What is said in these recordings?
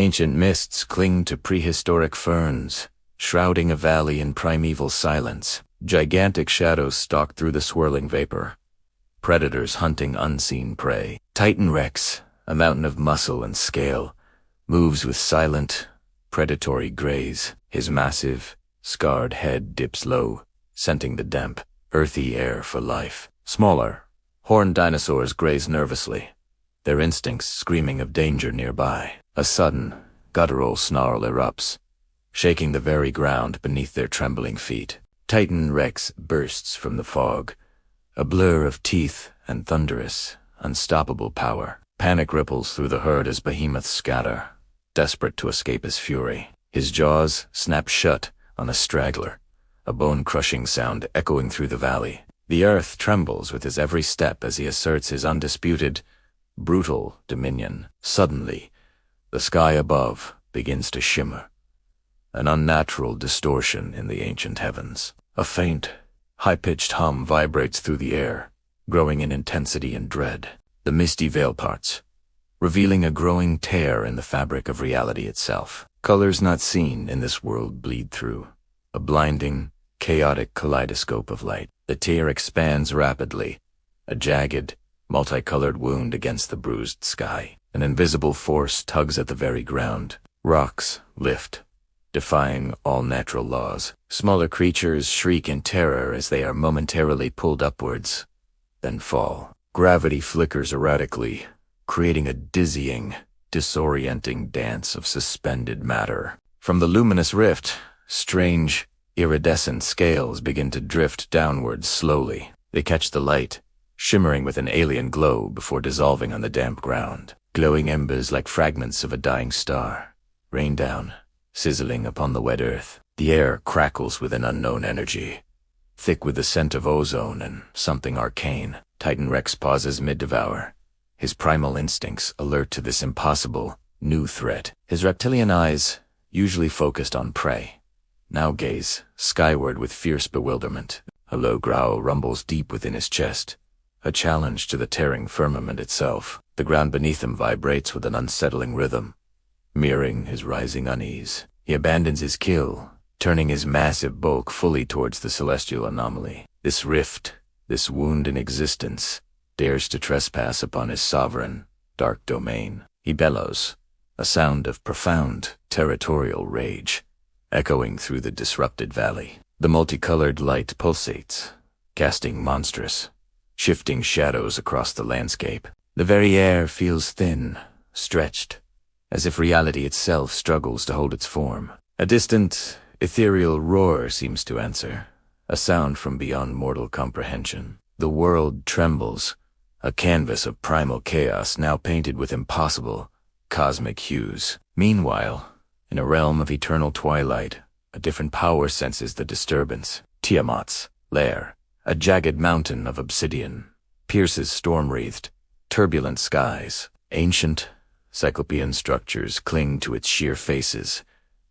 Ancient mists cling to prehistoric ferns, shrouding a valley in primeval silence. Gigantic shadows stalk through the swirling vapor, predators hunting unseen prey. Titan Rex, a mountain of muscle and scale, moves with silent, predatory graze. His massive, scarred head dips low, scenting the damp, earthy air for life. Smaller, horned dinosaurs graze nervously, their instincts screaming of danger nearby. A sudden, guttural snarl erupts, shaking the very ground beneath their trembling feet. Titan Rex bursts from the fog, a blur of teeth and thunderous, unstoppable power. Panic ripples through the herd as behemoths scatter, desperate to escape his fury. His jaws snap shut on a straggler, a bone-crushing sound echoing through the valley. The earth trembles with his every step as he asserts his undisputed, brutal dominion. Suddenly, the sky above begins to shimmer, an unnatural distortion in the ancient heavens. A faint, high-pitched hum vibrates through the air, growing in intensity and dread. The misty veil parts, revealing a growing tear in the fabric of reality itself. Colors not seen in this world bleed through, a blinding, chaotic kaleidoscope of light. The tear expands rapidly, a jagged, multicolored wound against the bruised sky. An invisible force tugs at the very ground. Rocks lift, defying all natural laws. Smaller creatures shriek in terror as they are momentarily pulled upwards, then fall. Gravity flickers erratically, creating a dizzying, disorienting dance of suspended matter. From the luminous rift, strange, iridescent scales begin to drift downwards slowly. They catch the light, shimmering with an alien glow before dissolving on the damp ground. Glowing embers like fragments of a dying star rain down, sizzling upon the wet earth. The air crackles with an unknown energy, thick with the scent of ozone and something arcane. Titan Rex pauses mid-devour, his primal instincts alert to this impossible, new threat. His reptilian eyes, usually focused on prey, now gaze skyward with fierce bewilderment. A low growl rumbles deep within his chest, a challenge to the tearing firmament itself. The ground beneath him vibrates with an unsettling rhythm, mirroring his rising unease. He abandons his kill, turning his massive bulk fully towards the celestial anomaly. This rift, this wound in existence, dares to trespass upon his sovereign, dark domain. He bellows, a sound of profound, territorial rage, echoing through the disrupted valley. The multicolored light pulsates, casting monstrous, shifting shadows across the landscape. The very air feels thin, stretched, as if reality itself struggles to hold its form. A distant, ethereal roar seems to answer, a sound from beyond mortal comprehension. The world trembles, a canvas of primal chaos now painted with impossible, cosmic hues. Meanwhile, in a realm of eternal twilight, a different power senses the disturbance. Tiamat's lair, a jagged mountain of obsidian, pierces storm-wreathed, turbulent skies. Ancient, cyclopean structures cling to its sheer faces,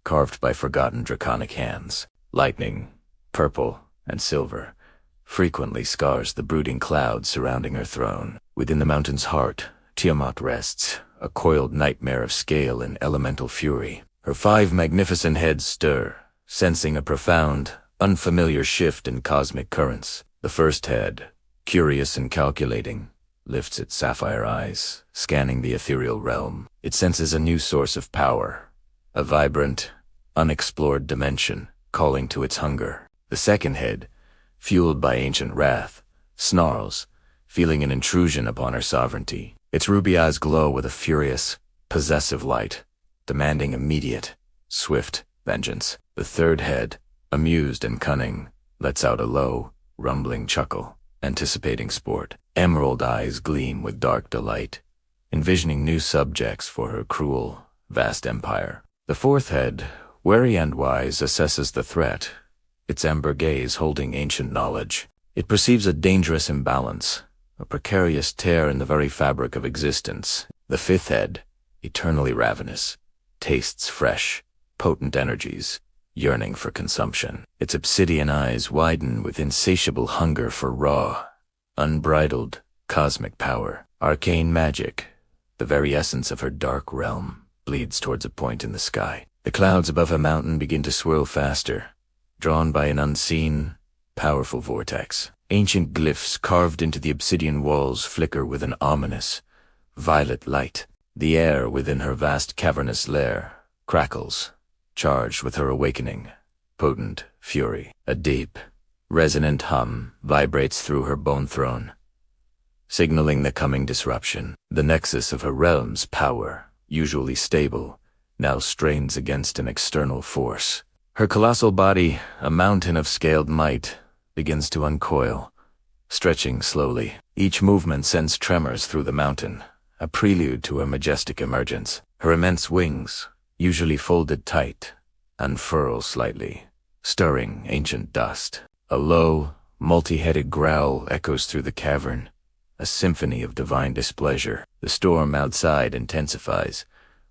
carved by forgotten draconic hands. Lightning, purple and silver, frequently scars the brooding clouds surrounding her throne. Within the mountain's heart, Tiamat rests, a coiled nightmare of scale and elemental fury. Her 5 magnificent heads stir, sensing a profound, unfamiliar shift in cosmic currents. The first head, curious and calculating, lifts its sapphire eyes, scanning the ethereal realm. It senses a new source of power, a vibrant, unexplored dimension calling to its hunger. The second head, fueled by ancient wrath, snarls, feeling an intrusion upon her sovereignty. Its ruby eyes glow with a furious, possessive light, demanding immediate, swift vengeance. The third head, amused and cunning, lets out a low, rumbling chuckle, anticipating sport. Emerald eyes gleam with dark delight, envisioning new subjects for her cruel, vast empire. The fourth head, wary and wise, assesses the threat, its amber gaze holding ancient knowledge. It perceives a dangerous imbalance, a precarious tear in the very fabric of existence. The fifth head, eternally ravenous, tastes fresh, potent energies, yearning for consumption. Its obsidian eyes widen with insatiable hunger for raw, unbridled, cosmic power. Arcane magic, the very essence of her dark realm, bleeds towards a point in the sky. The clouds above her mountain begin to swirl faster, drawn by an unseen, powerful vortex. Ancient glyphs carved into the obsidian walls flicker with an ominous, violet light. The air within her vast cavernous lair crackles, charged with her awakening, potent fury. A deep, resonant hum vibrates through her bone throne, signaling the coming disruption. The nexus of her realm's power, usually stable, now strains against an external force. Her colossal body, a mountain of scaled might, begins to uncoil, stretching slowly. Each movement sends tremors through the mountain, a prelude to a majestic emergence. Her immense wings, usually folded tight, unfurl slightly, stirring ancient dust. A low, multi-headed growl echoes through the cavern, a symphony of divine displeasure. The storm outside intensifies,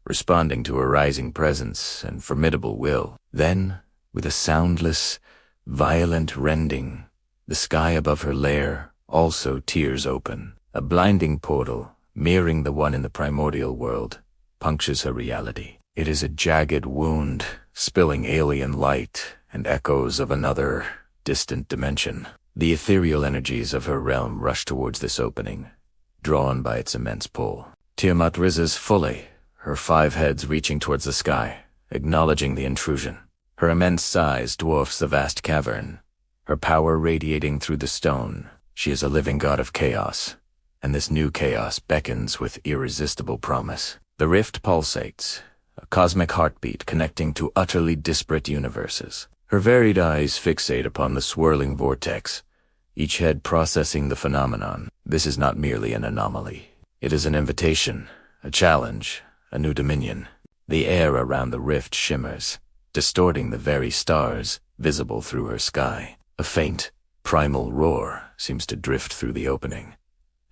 responding to a rising presence and formidable will. Then, with a soundless, violent rending, the sky above her lair also tears open. A blinding portal, mirroring the one in the primordial world, punctures her reality. It is a jagged wound, spilling alien light and echoes of another, distant dimension. The ethereal energies of her realm rush towards this opening, drawn by its immense pull. Tiamat rises fully, her 5 heads reaching towards the sky, acknowledging the intrusion. Her immense size dwarfs the vast cavern, her power radiating through the stone. She is a living god of chaos, and this new chaos beckons with irresistible promise. The rift pulsates, a cosmic heartbeat connecting to utterly disparate universes. Her varied eyes fixate upon the swirling vortex, each head processing the phenomenon. This is not merely an anomaly. It is an invitation, a challenge, a new dominion. The air around the rift shimmers, distorting the very stars visible through her sky. A faint, primal roar seems to drift through the opening,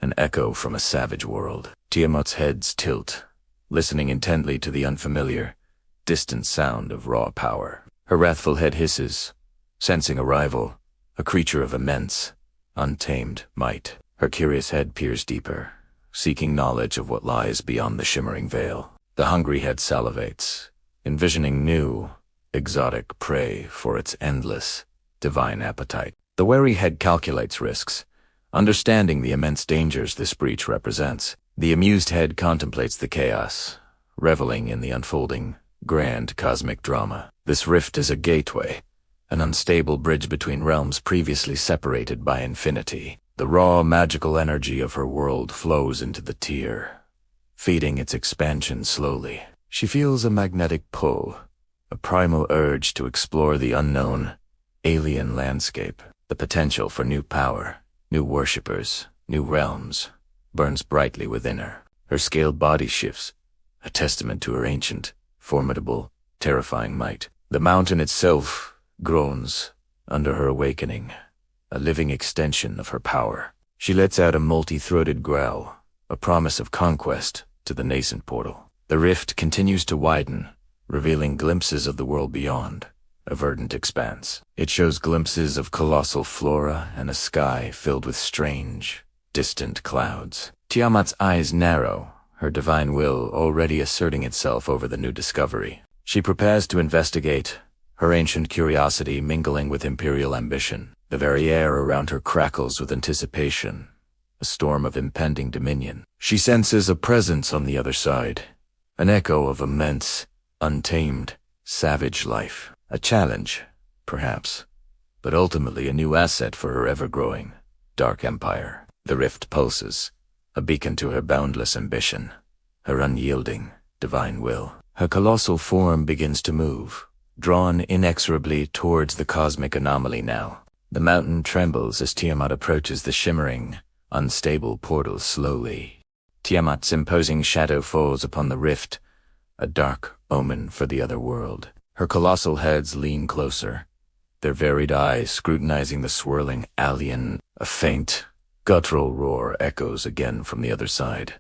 an echo from a savage world. Tiamat's heads tilt, listening intently to the unfamiliar, distant sound of raw power. Her wrathful head hisses, sensing a rival, a creature of immense, untamed might. Her curious head peers deeper, seeking knowledge of what lies beyond the shimmering veil. The hungry head salivates, envisioning new, exotic prey for its endless, divine appetite. The wary head calculates risks, understanding the immense dangers this breach represents. The amused head contemplates the chaos, reveling in the unfolding, grand cosmic drama. This rift is a gateway, an unstable bridge between realms previously separated by infinity. The raw magical energy of her world flows into the tear, feeding its expansion slowly. She feels a magnetic pull, a primal urge to explore the unknown, alien landscape. The potential for new power, new worshippers, new realms, burns brightly within her. Her scaled body shifts, a testament to her ancient, formidable, terrifying might. The mountain itself groans under her awakening, a living extension of her power. She lets out a multi-throated growl, a promise of conquest to the nascent portal. The rift continues to widen, revealing glimpses of the world beyond, a verdant expanse. It shows glimpses of colossal flora and a sky filled with strange, distant clouds. Tiamat's eyes narrow, her divine will already asserting itself over the new discovery. She prepares to investigate, her ancient curiosity mingling with imperial ambition. The very air around her crackles with anticipation, a storm of impending dominion. She senses a presence on the other side, an echo of immense, untamed, savage life. A challenge, perhaps, but ultimately a new asset for her ever-growing, dark empire. The rift pulses, a beacon to her boundless ambition, her unyielding, divine will. Her colossal form begins to move, drawn inexorably towards the cosmic anomaly now. The mountain trembles as Tiamat approaches the shimmering, unstable portal slowly. Tiamat's imposing shadow falls upon the rift, a dark omen for the other world. Her colossal heads lean closer, their varied eyes scrutinizing the swirling alien. A faint, guttural roar echoes again from the other side,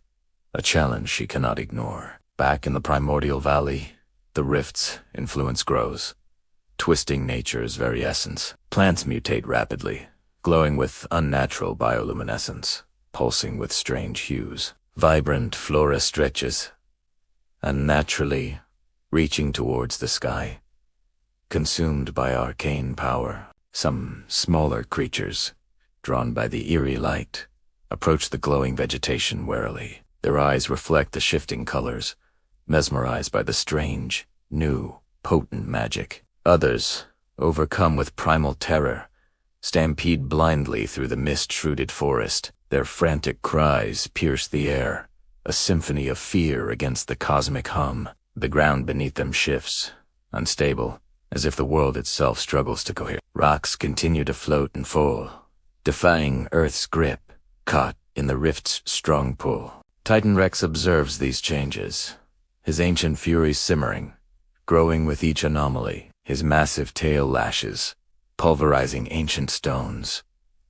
a challenge she cannot ignore. Back in the primordial valley, the rift's influence grows, twisting nature's very essence. Plants mutate rapidly, glowing with unnatural bioluminescence, pulsing with strange hues. Vibrant flora stretches, unnaturally reaching towards the sky, consumed by arcane power. Some smaller creatures, drawn by the eerie light, approach the glowing vegetation warily. Their eyes reflect the shifting colors, mesmerized by the strange, new, potent magic. Others, overcome with primal terror, stampede blindly through the mist-shrouded forest. Their frantic cries pierce the air, a symphony of fear against the cosmic hum. The ground beneath them shifts, unstable, as if the world itself struggles to cohere. Rocks continue to float and fall, defying Earth's grip, caught in the rift's strong pull. Titan Rex observes these changes, his ancient fury simmering, growing with each anomaly. His massive tail lashes, pulverizing ancient stones,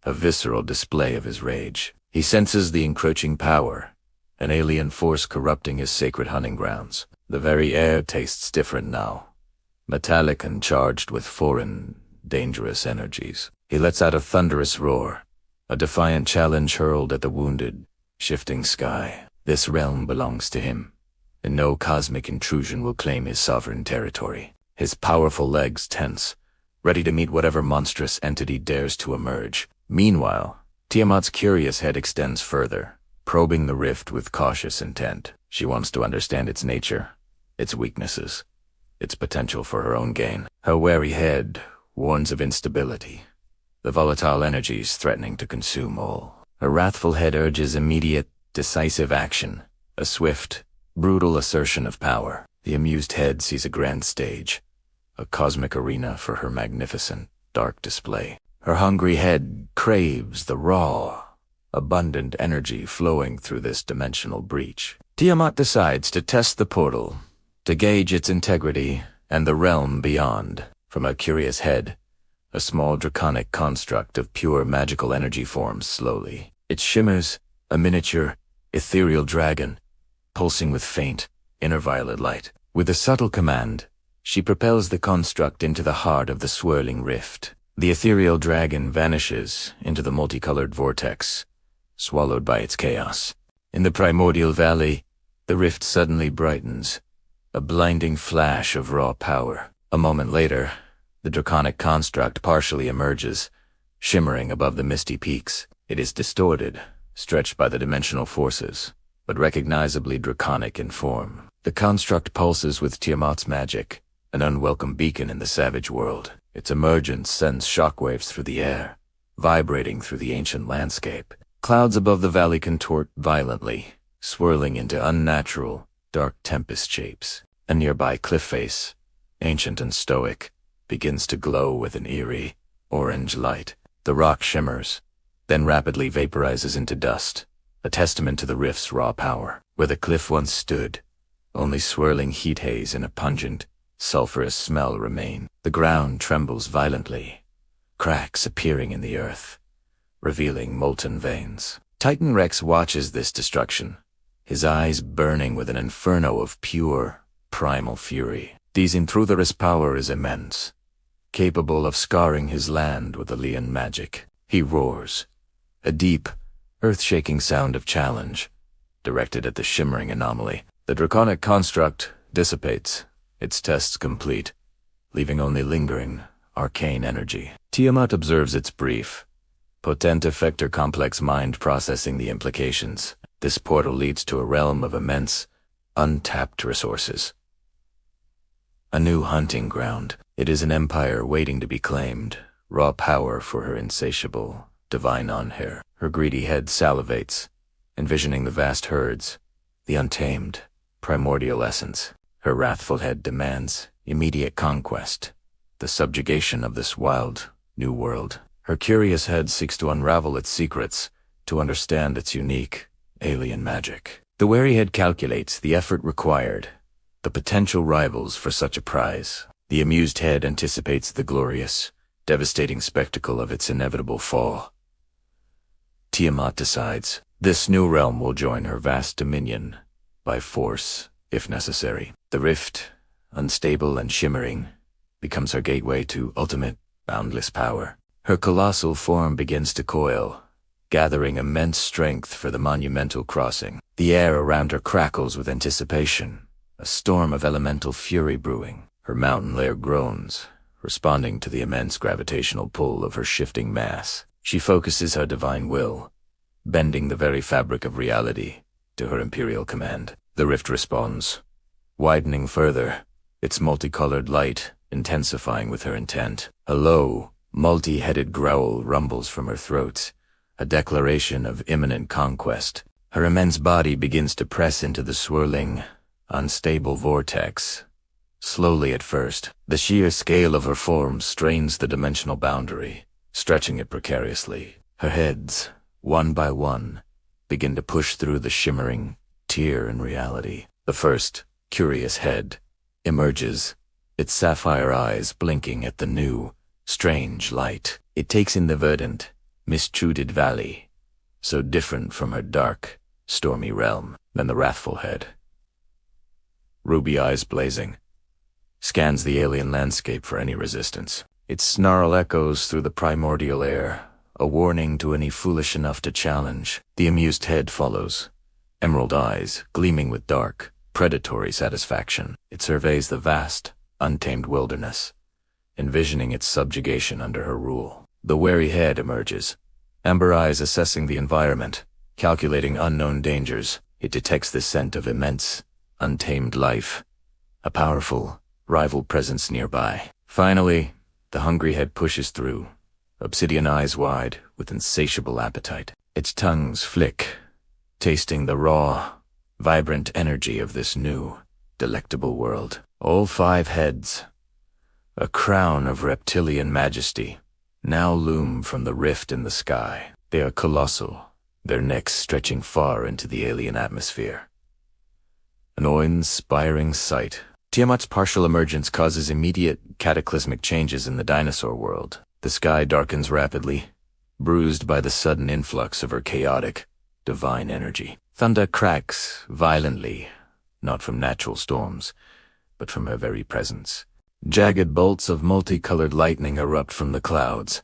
a visceral display of his rage. He senses the encroaching power, an alien force corrupting his sacred hunting grounds. The very air tastes different now, metallic and charged with foreign, dangerous energies. He lets out a thunderous roar, a defiant challenge hurled at the wounded, shifting sky. This realm belongs to him, and no cosmic intrusion will claim his sovereign territory. His powerful legs tense, ready to meet whatever monstrous entity dares to emerge. Meanwhile, Tiamat's curious head extends further, probing the rift with cautious intent. She wants to understand its nature, its weaknesses, its potential for her own gain. Her wary head warns of instability, the volatile energies threatening to consume all. Her wrathful head urges immediate, decisive action, a swift, brutal assertion of power. The amused head sees a grand stage, a cosmic arena for her magnificent, dark display. Her hungry head craves the raw, abundant energy flowing through this dimensional breach. Tiamat decides to test the portal, to gauge its integrity and the realm beyond. From her curious head, a small draconic construct of pure magical energy forms slowly. It shimmers, a miniature, ethereal dragon, pulsing with faint, inner violet light. With a subtle command, she propels the construct into the heart of the swirling rift. The ethereal dragon vanishes into the multicolored vortex, swallowed by its chaos. In the primordial valley, the rift suddenly brightens, a blinding flash of raw power. A moment later, the draconic construct partially emerges, shimmering above the misty peaks. It is distorted, stretched by the dimensional forces, but recognizably draconic in form. The construct pulses with Tiamat's magic, an unwelcome beacon in the savage world. Its emergence sends shockwaves through the air, vibrating through the ancient landscape. Clouds above the valley contort violently, swirling into unnatural, dark tempest shapes. A nearby cliff face, ancient and stoic, begins to glow with an eerie, orange light. The rock shimmers, then rapidly vaporizes into dust, a testament to the rift's raw power. Where the cliff once stood, only swirling heat haze and a pungent, sulfurous smell remain. The ground trembles violently, cracks appearing in the earth, revealing molten veins. Titan Rex watches this destruction, his eyes burning with an inferno of pure, primal fury. This intruder's power is immense, capable of scarring his land with alien magic. He roars, a deep, earth-shaking sound of challenge, directed at the shimmering anomaly. The draconic construct dissipates, its tests complete, leaving only lingering, arcane energy. Tiamat observes its brief, potent effect, her complex mind processing the implications. This portal leads to a realm of immense, untapped resources. A new hunting ground. It is an empire waiting to be claimed, raw power for her insatiable, divine on-hair. Her greedy head salivates, envisioning the vast herds, the untamed, primordial essence. Her wrathful head demands immediate conquest, the subjugation of this wild, new world. Her curious head seeks to unravel its secrets, to understand its unique, alien magic. The wary head calculates the effort required, the potential rivals for such a prize. The amused head anticipates the glorious, devastating spectacle of its inevitable fall. Tiamat decides this new realm will join her vast dominion, by force, if necessary. The rift, unstable and shimmering, becomes her gateway to ultimate, boundless power. Her colossal form begins to coil, gathering immense strength for the monumental crossing. The air around her crackles with anticipation, a storm of elemental fury brewing. Her mountain lair groans, responding to the immense gravitational pull of her shifting mass. She focuses her divine will, bending the very fabric of reality to her imperial command. The rift responds, widening further, its multicolored light intensifying with her intent. A low, multi-headed growl rumbles from her throat, a declaration of imminent conquest. Her immense body begins to press into the swirling, unstable vortex. Slowly at first, the sheer scale of her form strains the dimensional boundary, stretching it precariously. Her heads, one by one, begin to push through the shimmering tear in reality. The first, curious head, emerges, its sapphire eyes blinking at the new, strange light. It takes in the verdant, mist-shrouded valley, so different from her dark, stormy realm. Then the wrathful head, ruby eyes blazing, scans the alien landscape for any resistance. Its snarl echoes through the primordial air, a warning to any foolish enough to challenge. The amused head follows, emerald eyes gleaming with dark, predatory satisfaction. It surveys the vast, untamed wilderness, envisioning its subjugation under her rule. The wary head emerges, amber eyes assessing the environment, calculating unknown dangers. It detects the scent of immense, untamed life, a powerful, rival presence nearby. Finally, the hungry head pushes through, obsidian eyes wide with insatiable appetite. Its tongues flick, tasting the raw, vibrant energy of this new, delectable world. All 5 heads, a crown of reptilian majesty, now loom from the rift in the sky. They are colossal, their necks stretching far into the alien atmosphere. An awe-inspiring sight. Tiamat's partial emergence causes immediate cataclysmic changes in the dinosaur world. The sky darkens rapidly, bruised by the sudden influx of her chaotic, divine energy. Thunder cracks violently, not from natural storms, but from her very presence. Jagged bolts of multicolored lightning erupt from the clouds,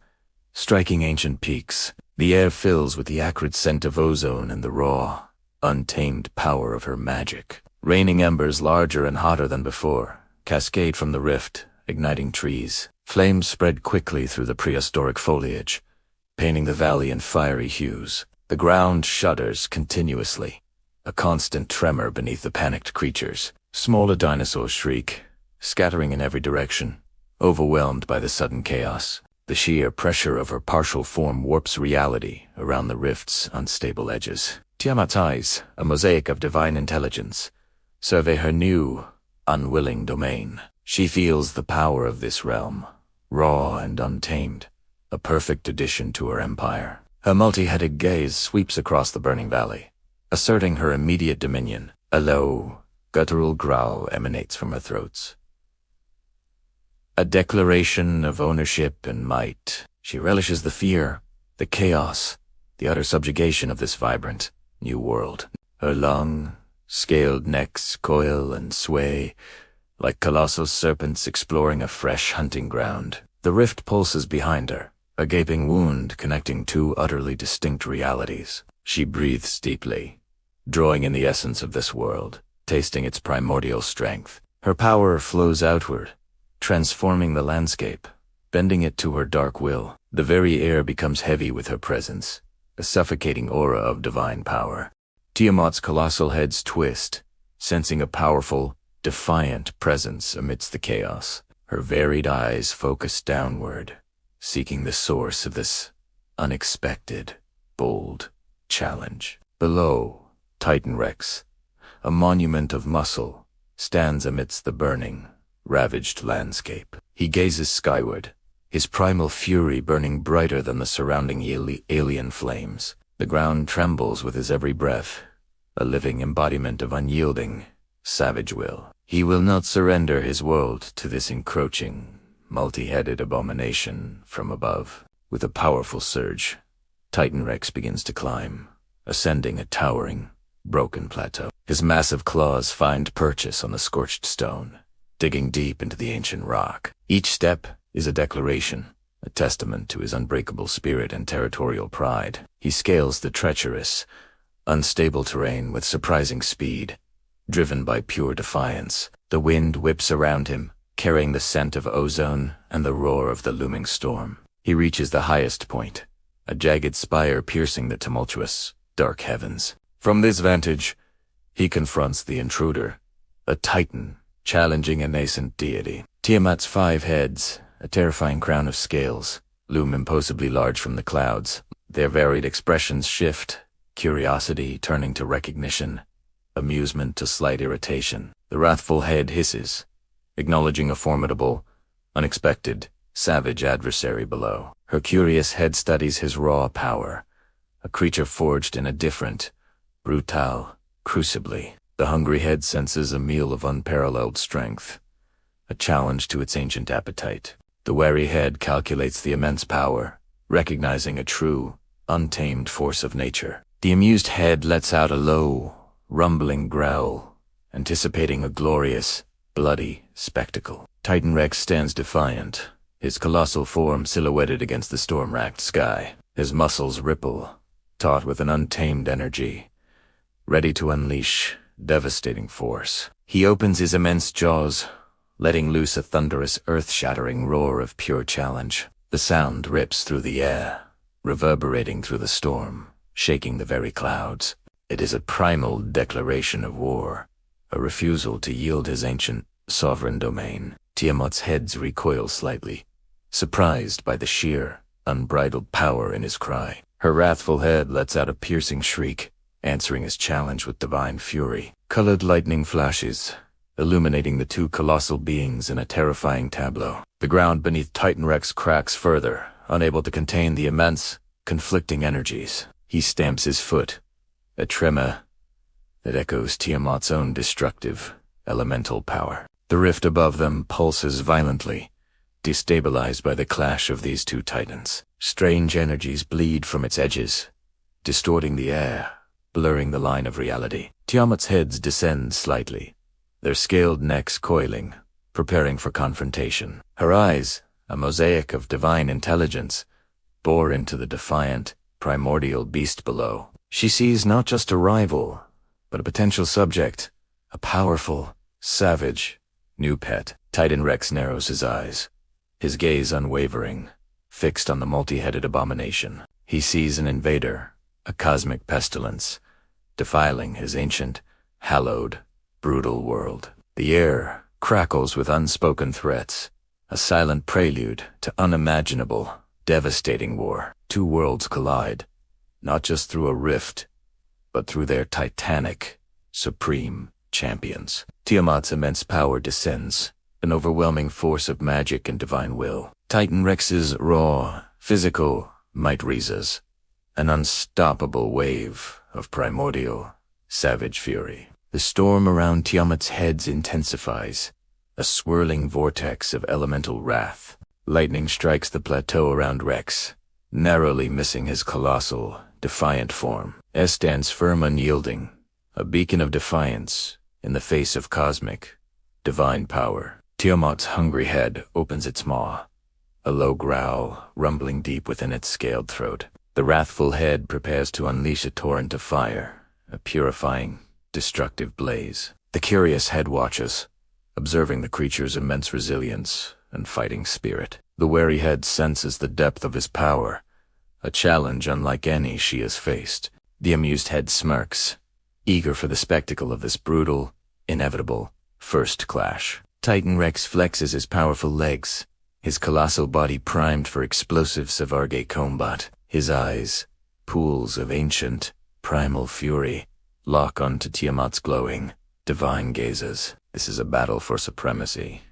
striking ancient peaks. The air fills with the acrid scent of ozone and the raw, untamed power of her magic. Raining embers larger and hotter than before cascade from the rift, igniting trees. Flames spread quickly through the prehistoric foliage, painting the valley in fiery hues. The ground shudders continuously, a constant tremor beneath the panicked creatures. Smaller dinosaurs shriek, scattering in every direction, overwhelmed by the sudden chaos. The sheer pressure of her partial form warps reality around the rift's unstable edges. Tiamat's eyes, a mosaic of divine intelligence, survey her new, unwilling domain. She feels the power of this realm, raw and untamed, a perfect addition to her empire. Her multi-headed gaze sweeps across the burning valley, asserting her immediate dominion. A low, guttural growl emanates from her throat, a declaration of ownership and might. She relishes the fear, the chaos, the utter subjugation of this vibrant, new world. Her long, scaled necks coil and sway, like colossal serpents exploring a fresh hunting ground. The rift pulses behind her, a gaping wound connecting 2 utterly distinct realities. She breathes deeply, drawing in the essence of this world, tasting its primordial strength. Her power flows outward, transforming the landscape, bending it to her dark will. The very air becomes heavy with her presence, a suffocating aura of divine power. Tiamat's colossal heads twist, sensing a powerful, defiant presence amidst the chaos. Her varied eyes focus downward, seeking the source of this unexpected, bold challenge. Below, Titan Rex, a monument of muscle, stands amidst the burning, ravaged landscape. He gazes skyward, his primal fury burning brighter than the surrounding alien flames. The ground trembles with his every breath, a living embodiment of unyielding, savage will. He will not surrender his world to this encroaching, multi-headed abomination from above. With a powerful surge, Titan Rex begins to climb, ascending a towering, broken plateau. His massive claws find purchase on the scorched stone, digging deep into the ancient rock. Each step is a declaration, a testament to his unbreakable spirit and territorial pride. He scales the treacherous, unstable terrain with surprising speed, driven by pure defiance. The wind whips around him, carrying the scent of ozone and the roar of the looming storm. He reaches the highest point, a jagged spire piercing the tumultuous, dark heavens. From this vantage, he confronts the intruder, a titan challenging a nascent deity. Tiamat's 5 heads, a terrifying crown of scales, loom imposably large from the clouds. Their varied expressions shift, curiosity turning to recognition, amusement to slight irritation. The wrathful head hisses, acknowledging a formidable, unexpected, savage adversary below. Her curious head studies his raw power, a creature forged in a different, brutal, crucibly. The hungry head senses a meal of unparalleled strength, a challenge to its ancient appetite. The wary head calculates the immense power, recognizing a true, untamed force of nature. The amused head lets out a low, rumbling growl, anticipating a glorious, bloody spectacle. Titan Rex stands defiant, his colossal form silhouetted against the storm-racked sky. His muscles ripple, taut with an untamed energy, ready to unleash devastating force. He opens his immense jaws, letting loose a thunderous, earth-shattering roar of pure challenge. The sound rips through the air, reverberating through the storm, shaking the very clouds. It is a primal declaration of war, a refusal to yield his ancient, sovereign domain. Tiamat's heads recoil slightly, surprised by the sheer, unbridled power in his cry. Her wrathful head lets out a piercing shriek, answering his challenge with divine fury. Colored lightning flashes, illuminating the 2 colossal beings in a terrifying tableau. The ground beneath Titan Rex cracks further, unable to contain the immense, conflicting energies. He stamps his foot, a tremor that echoes Tiamat's own destructive, elemental power. The rift above them pulses violently, destabilized by the clash of these 2 titans. Strange energies bleed from its edges, distorting the air, blurring the line of reality. Tiamat's heads descend slightly, their scaled necks coiling, preparing for confrontation. Her eyes, a mosaic of divine intelligence, bore into the defiant, primordial beast below. She sees not just a rival, but a potential subject, a powerful, savage, new pet. Titan Rex narrows his eyes, his gaze unwavering, fixed on the multi-headed abomination. He sees an invader, a cosmic pestilence, defiling his ancient, hallowed, brutal world. The air crackles with unspoken threats, a silent prelude to unimaginable, devastating war. 2 worlds collide, not just through a rift, but through their titanic, supreme champions. Tiamat's immense power descends, an overwhelming force of magic and divine will. Titan Rex's raw, physical might rises, an unstoppable wave of primordial, savage fury. The storm around Tiamat's heads intensifies, a swirling vortex of elemental wrath. Lightning strikes the plateau around Rex, narrowly missing his colossal, defiant form. S stands firm, unyielding, a beacon of defiance in the face of cosmic, divine power. Tiamat's hungry head opens its maw, a low growl rumbling deep within its scaled throat. The wrathful head prepares to unleash a torrent of fire, a purifying, destructive blaze. The curious head watches, observing the creature's immense resilience and fighting spirit. The wary head senses the depth of his power, a challenge unlike any she has faced. The amused head smirks, eager for the spectacle of this brutal, inevitable, first clash. Titan Rex flexes his powerful legs, his colossal body primed for explosive Savarge combat. His eyes, pools of ancient, primal fury, lock onto Tiamat's glowing, divine gazes. This is a battle for supremacy,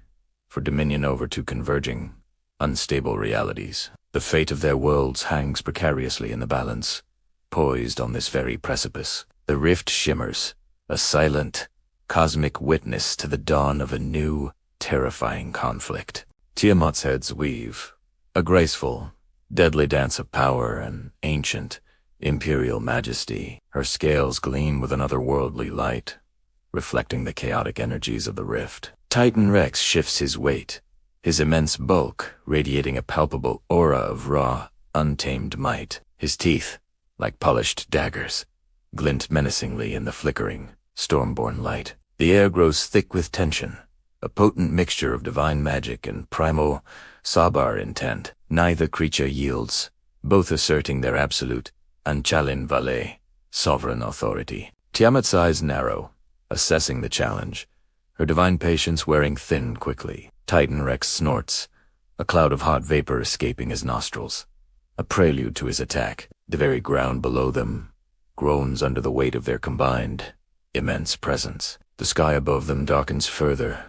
for dominion over 2 converging, unstable realities. The fate of their worlds hangs precariously in the balance, poised on this very precipice. The rift shimmers, a silent, cosmic witness to the dawn of a new, terrifying conflict. Tiamat's heads weave, a graceful, deadly dance of power and ancient, imperial majesty. Her scales gleam with an otherworldly light, reflecting the chaotic energies of the rift. Titan Rex shifts his weight, his immense bulk radiating a palpable aura of raw, untamed might. His teeth, like polished daggers, glint menacingly in the flickering, storm-born light. The air grows thick with tension, a potent mixture of divine magic and primal, saga intent. Neither creature yields, both asserting their absolute, unchallenged sovereign authority. Tiamat's eyes narrow, assessing the challenge, her divine patience wearing thin quickly. Titan Rex snorts, a cloud of hot vapor escaping his nostrils, a prelude to his attack. The very ground below them groans under the weight of their combined, immense presence. The sky above them darkens further,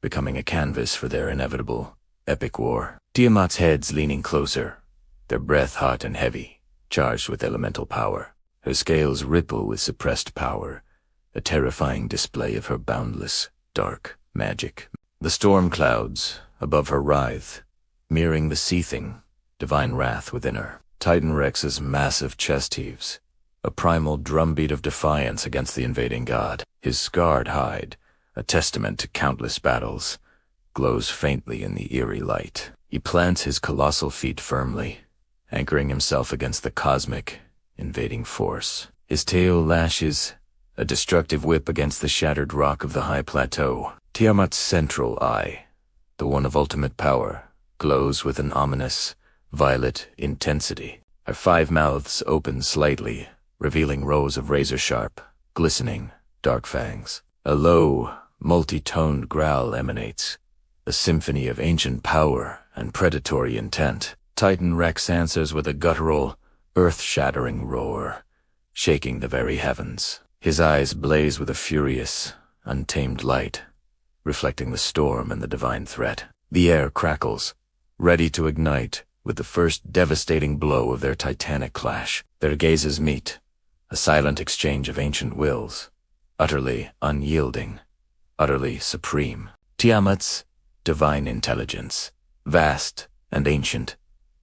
becoming a canvas for their inevitable, epic war. Tiamat's heads leaning closer, their breath hot and heavy, charged with elemental power. Her scales ripple with suppressed power, a terrifying display of her boundless, dark magic. The storm clouds above her writhe, mirroring the seething, divine wrath within her. Titan Rex's massive chest heaves, a primal drumbeat of defiance against the invading god. His scarred hide, a testament to countless battles, glows faintly in the eerie light. He plants his colossal feet firmly, anchoring himself against the cosmic, invading force. His tail lashes, a destructive whip against the shattered rock of the high plateau. Tiamat's central eye, the one of ultimate power, glows with an ominous, violet intensity. Her 5 mouths open slightly, revealing rows of razor-sharp, glistening, dark fangs. A low, multi-toned growl emanates, a symphony of ancient power and predatory intent. Titan Rex answers with a guttural, earth-shattering roar, shaking the very heavens. His eyes blaze with a furious, untamed light, reflecting the storm and the divine threat. The air crackles, ready to ignite with the first devastating blow of their titanic clash. Their gazes meet, a silent exchange of ancient wills, utterly unyielding, utterly supreme. Tiamat's divine intelligence, vast and ancient,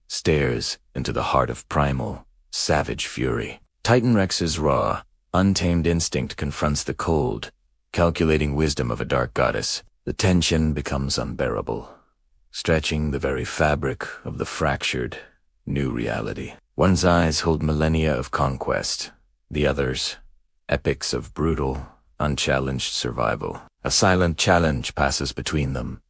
stares into the heart of primal, savage fury. Titan Rex's raw, untamed instinct confronts the cold, calculating wisdom of a dark goddess. The tension becomes unbearable, stretching the very fabric of the fractured, new reality. One's eyes hold millennia of conquest, the other's, epics of brutal, unchallenged survival. A silent challenge passes between them,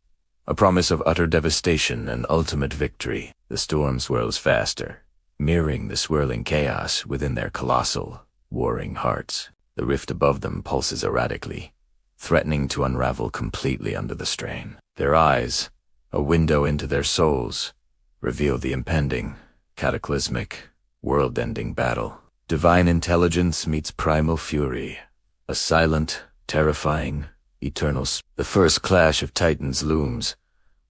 a promise of utter devastation and ultimate victory. The storm swirls faster, mirroring the swirling chaos within their colossal, warring hearts. The rift above them pulses erratically, threatening to unravel completely under the strain. Their eyes, a window into their souls, reveal the impending, cataclysmic, world-ending battle. Divine intelligence meets primal fury, a silent, terrifying, eternal. The first clash of titans looms,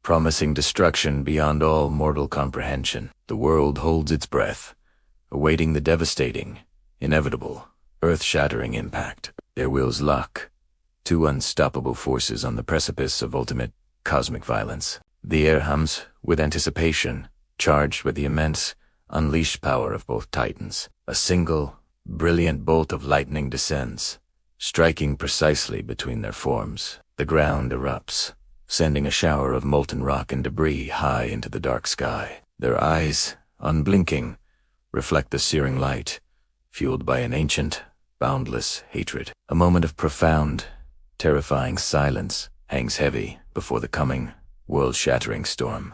promising destruction beyond all mortal comprehension. The world holds its breath, awaiting the devastating, inevitable, earth-shattering impact. Their wills lock, two unstoppable forces on the precipice of ultimate, cosmic violence. The air hums with anticipation, charged with the immense, unleashed power of both titans. A single, brilliant bolt of lightning descends, striking precisely between their forms. The ground erupts, sending a shower of molten rock and debris high into the dark sky. Their eyes, unblinking, reflect the searing light, fueled by an ancient, boundless hatred. A moment of profound, terrifying silence hangs heavy before the coming, world-shattering storm.